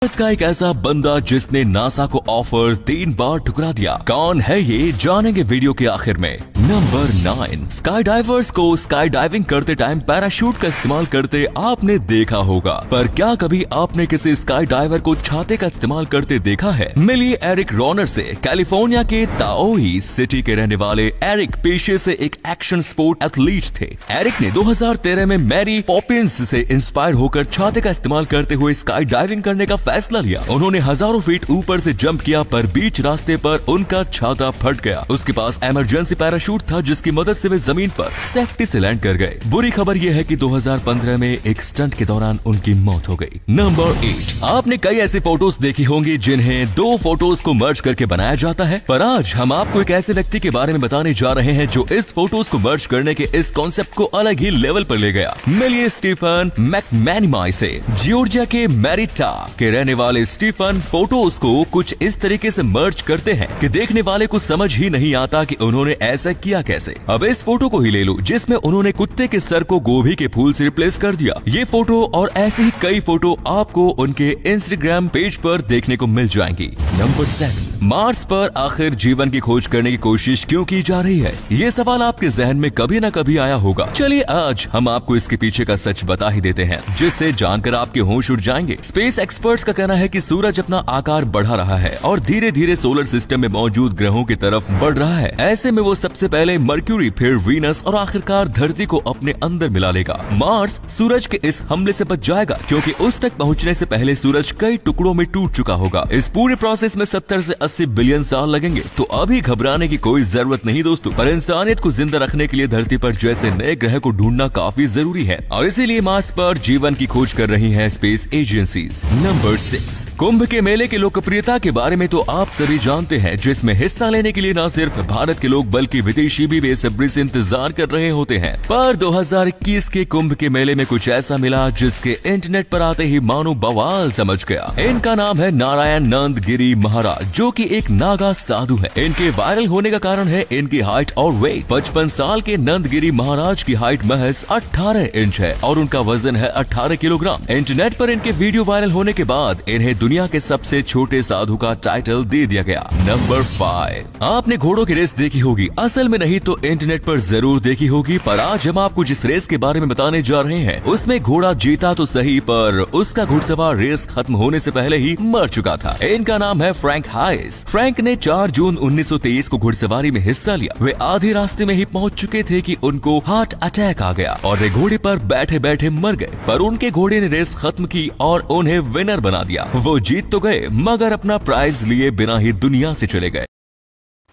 भारत का एक ऐसा बंदा जिसने नासा को ऑफर 3 बार ठुकरा दिया। कौन है ये, जानेंगे वीडियो के आखिर में। नंबर 9, स्काई डाइवर्स को स्काई डाइविंग करते टाइम पैराशूट का इस्तेमाल करते आपने देखा होगा, पर क्या कभी आपने किसी स्काई डाइवर को छाते का इस्तेमाल करते देखा है? मिलिए एरिक रॉनर से। कैलिफोर्निया के ताओई सिटी के रहने वाले एरिक पेशे से एक एक्शन स्पोर्ट एथलीट थे। एरिक ने 2013 में मैरी पॉपिंस से इंस्पायर होकर छाते का इस्तेमाल करते हुए स्काई डाइविंग करने का फैसला लिया। उन्होंने हजारों फीट ऊपर से जंप किया, पर बीच रास्ते पर उनका छाता फट गया। उसके पास इमरजेंसी पैराशूट था जिसकी मदद से वे जमीन पर सेफ्टी से लैंड कर गए। बुरी खबर यह है कि 2015 में एक स्टंट के दौरान उनकी मौत हो गई। नंबर 8, आपने कई ऐसी फोटोज देखी होंगी जिन्हें 2 फोटोज को मर्ज करके बनाया जाता है, पर आज हम आपको एक ऐसे व्यक्ति के बारे में बताने जा रहे हैं जो इस फोटोज को मर्ज करने के इस कॉन्सेप्ट को अलग ही लेवल पर ले गया। मिलिए स्टीफन मैकमैनमाई से। जॉर्जिया के मैरिटा के रहने वाले स्टीफन फोटोज को कुछ इस तरीके से मर्ज करते हैं कि देखने वाले को समझ ही नहीं आता कि उन्होंने ऐसा किया कैसे। अब इस फोटो को ही ले लो जिसमें उन्होंने कुत्ते के सर को गोभी के फूल से रिप्लेस कर दिया। ये फोटो और ऐसे ही कई फोटो आपको उनके इंस्टाग्राम पेज पर देखने को मिल जाएंगी। नंबर 7, मार्स पर आखिर जीवन की खोज करने की कोशिश क्यों की जा रही है? ये सवाल आपके जहन में कभी ना कभी आया होगा। चलिए आज हम आपको इसके पीछे का सच बता ही देते हैं, जिससे जानकर आपके होश उड़ जाएंगे। स्पेस एक्सपर्ट्स का कहना है कि सूरज अपना आकार बढ़ा रहा है और धीरे धीरे सोलर सिस्टम में मौजूद ग्रहों की तरफ बढ़ रहा है। ऐसे में वो सबसे पहले मर्क्यूरी, फिर वीनस और आखिरकार धरती को अपने अंदर मिला लेगा। मार्स सूरज के इस हमले से बच जाएगा क्योंकि उस तक पहुंचने से पहले सूरज कई टुकड़ों में टूट चुका होगा। इस पूरे प्रोसेस में 70 से 80 बिलियन साल लगेंगे। तो अभी घबराने की कोई जरूरत नहीं दोस्तों, पर इंसानियत को जिंदा रखने के लिए धरती पर जैसे नए ग्रह को ढूंढना काफी जरूरी है और इसीलिए मार्स पर जीवन की खोज कर रही है स्पेस एजेंसीज। नंबर 6, कुंभ के मेले की लोकप्रियता के बारे में तो आप सभी जानते हैं, जिसमें हिस्सा लेने के लिए न सिर्फ भारत के लोग बल्कि विदेशी भी बेसब्री से इंतजार कर रहे होते हैं। पर 2021 के कुंभ के मेले में कुछ ऐसा मिला जिसके इंटरनेट पर आते ही मानो बवाल समझ गया। इनका नाम है नारायण नंद गिरी महाराज, जो कि एक नागा साधु है। इनके वायरल होने का कारण है इनकी हाइट और वेट। 55 साल के नंदगिरी महाराज की हाइट महज 18 इंच है और उनका वजन है 18 किलोग्राम। इंटरनेट पर इनके वीडियो वायरल होने के बाद इन्हें दुनिया के सबसे छोटे साधु का टाइटल दे दिया गया। नंबर 5, आपने घोड़ों की रेस देखी होगी, असल में नहीं तो इंटरनेट पर जरूर देखी होगी, पर आज हम आपको जिस रेस के बारे में बताने जा रहे हैं उसमें घोड़ा जीता तो सही, पर उसका घुड़सवार रेस खत्म होने से पहले ही मर चुका था। इनका नाम है फ्रैंक हाइस। फ्रैंक ने 4 जून 1923 को घुड़सवारी में हिस्सा लिया। वे आधे रास्ते में ही पहुंच चुके थे कि उनको हार्ट अटैक आ गया और वे घोड़े पर बैठे बैठे मर गए, पर उनके घोड़े ने रेस खत्म की और उन्हें विनर बना दिया। वो जीत तो गए मगर अपना प्राइज लिए बिना ही दुनिया से चले गए।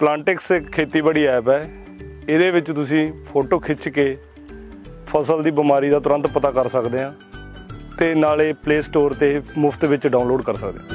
प्लांटिक्स एक खेतीबाड़ी ऐप है, ਇਹਦੇ ਵਿੱਚ ਤੁਸੀਂ फोटो खिंच के फसल ਦੀ ਬਿਮਾਰੀ ਦਾ तुरंत पता कर सकते हैं ਤੇ ਨਾਲੇ प्ले स्टोर ਤੇ मुफ्त ਵਿੱਚ डाउनलोड कर सकते हैं।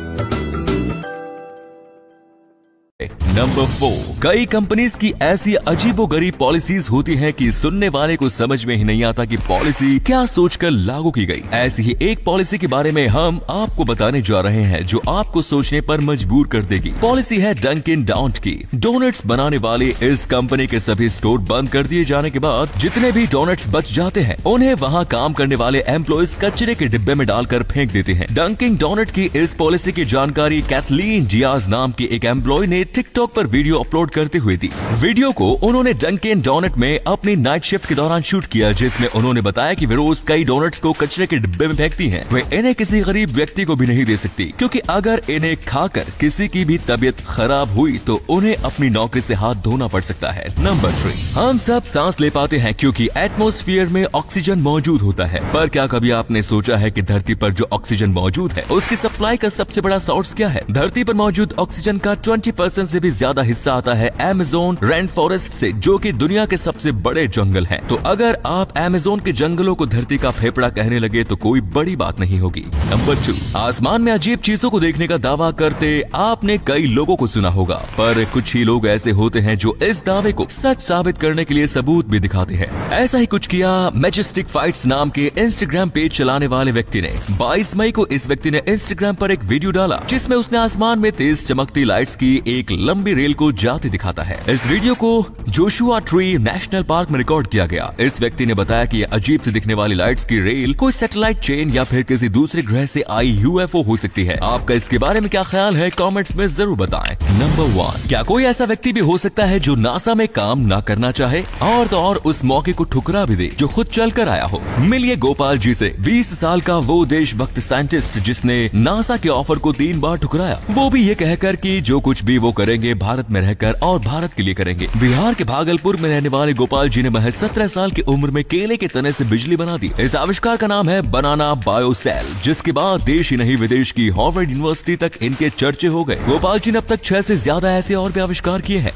नंबर 4, कई कंपनीज की ऐसी अजीबोगरीब पॉलिसीज होती हैं कि सुनने वाले को समझ में ही नहीं आता कि पॉलिसी क्या सोचकर लागू की गई। ऐसी ही एक पॉलिसी के बारे में हम आपको बताने जा रहे हैं जो आपको सोचने पर मजबूर कर देगी। पॉलिसी है डंकिन डोनट की। डोनट्स बनाने वाले इस कंपनी के सभी स्टोर बंद कर दिए जाने के बाद जितने भी डोनट्स बच जाते हैं उन्हें वहाँ काम करने वाले एम्प्लॉयज कचरे के डिब्बे में डालकर फेंक देते हैं। डंकिन डोनट की इस पॉलिसी की जानकारी कैथलीन डियाज नाम की एक एम्प्लॉय ने टिकटॉक पर वीडियो अपलोड करते हुए दी। वीडियो को उन्होंने डंकिन डोनट में अपनी नाइट शिफ्ट के दौरान शूट किया, जिसमें उन्होंने बताया कि वे रोज कई डोनट्स को कचरे के डिब्बे में फेंकती हैं। वे इन्हें किसी गरीब व्यक्ति को भी नहीं दे सकती क्योंकि अगर इन्हें खाकर किसी की भी तबीयत खराब हुई तो उन्हें अपनी नौकरी से हाथ धोना पड़ सकता है। नंबर 3, हम सब सांस ले पाते हैं क्योंकि एटमॉस्फेयर में ऑक्सीजन मौजूद होता है, पर क्या कभी आपने सोचा है कि धरती पर जो ऑक्सीजन मौजूद है उसकी सप्लाई का सबसे बड़ा सोर्स क्या है? धरती पर मौजूद ऑक्सीजन का 20% से भी ज्यादा हिस्सा आता है अमेज़न रेन फॉरेस्ट से, जो कि दुनिया के सबसे बड़े जंगल हैं। तो अगर आप अमेज़न के जंगलों को धरती का फेफड़ा कहने लगे तो कोई बड़ी बात नहीं होगी। नंबर 2, आसमान में अजीब चीजों को देखने का दावा करते आपने कई लोगों को सुना होगा, पर कुछ ही लोग ऐसे होते हैं जो इस दावे को सच साबित करने के लिए सबूत भी दिखाते हैं। ऐसा ही कुछ किया मैजेस्टिक फाइट्स नाम के इंस्टाग्राम पेज चलाने वाले व्यक्ति ने। 22 मई को इस व्यक्ति ने इंस्टाग्राम पर एक वीडियो डाला जिसमें उसने आसमान में तेज चमकती लाइट्स की एक लंबी लंबी रेल को जाते दिखाता है। इस वीडियो को जोशुआ ट्री नेशनल पार्क में रिकॉर्ड किया गया। इस व्यक्ति ने बताया कि अजीब से दिखने वाली लाइट्स की रेल कोई सैटेलाइट चेन या फिर किसी दूसरे ग्रह से आई यूएफओ हो सकती है। आपका इसके बारे में क्या ख्याल है, कमेंट्स में जरूर बताएं। नंबर 1, क्या कोई ऐसा व्यक्ति भी हो सकता है जो नासा में काम ना करना चाहे और तो और उस मौके को ठुकरा भी दे जो खुद चल कर आया हो? मिलिए गोपाल जी से, 20 साल का वो देशभक्त साइंटिस्ट जिसने नासा के ऑफर को 3 बार ठुकराया, वो भी ये कहकर कि जो कुछ भी वो करेंगे भारत में रहकर और भारत के लिए करेंगे। बिहार के भागलपुर में रहने वाले गोपाल जी ने महज 17 साल की उम्र में केले के तने से बिजली बना दी। इस आविष्कार का नाम है बनाना बायोसेल, जिसके बाद देश ही नहीं विदेश की हार्वर्ड यूनिवर्सिटी तक इनके चर्चे हो गए। गोपाल जी ने अब तक 6 से ज्यादा ऐसे और भी आविष्कार किए हैं।